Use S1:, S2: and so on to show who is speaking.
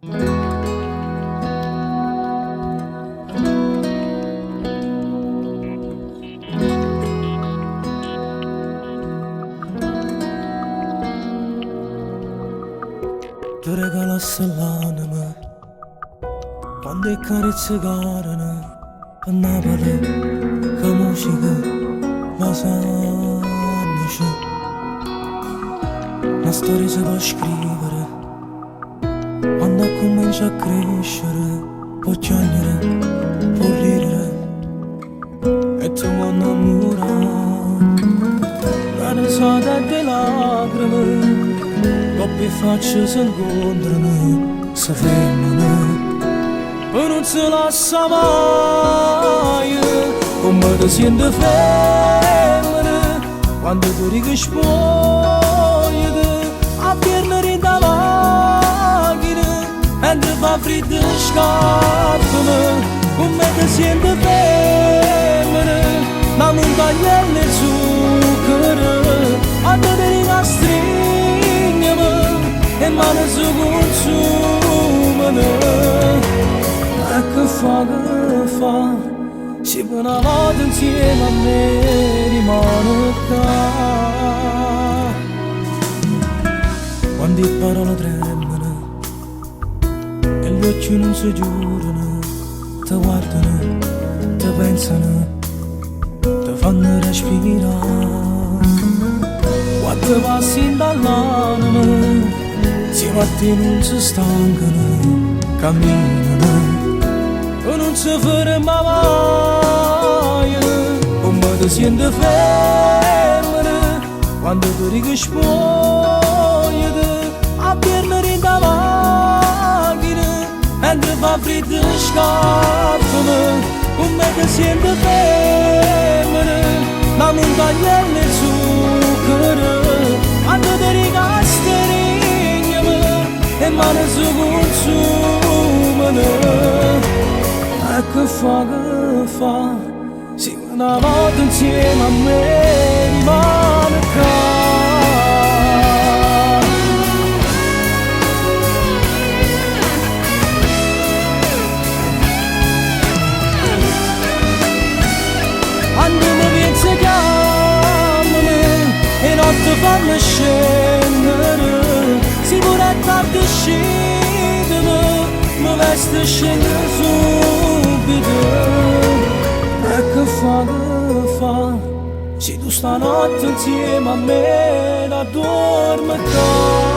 S1: Ti regalassi l'anima quando è carezza carana a Napoli che musica ma sannisce una storia si può scrivere quando comincia a crescere può piangere, può ridere e tu vuoi innamorare la risata delle lacrime coppie facce si incontrano, si fermano e non si lascia mai. Come ti senti femmina quando tu rispondi a piernere da macchina mentre fa freddo e scappano. Come ti senti femmina la montagna e le zucchero quando ti rinastri e mano si consumano. E che fa, se per una volta insieme a me rimane qua. Quando le parole tremano e gli occhi non si giurano, ti guardano, ti pensano, ti fanno respirare. Quando passi dall'anima insieme a te non si stancano, camminano e non si ferma mai. Come ti senti femmina quando tu rispondi a piernere da macchina mentre fa freddo e scappano. Come ti senti femmina la montagna e le zucchero quando ti ricastri e mano si consumano. E che fa, se una volta insieme a me rimane qua. Quando mi pensi chiamami e notte fanno scendere sicurezza di scendere, mi veste scendere subito. E che fa, se tu stanotte insieme a me da dormire.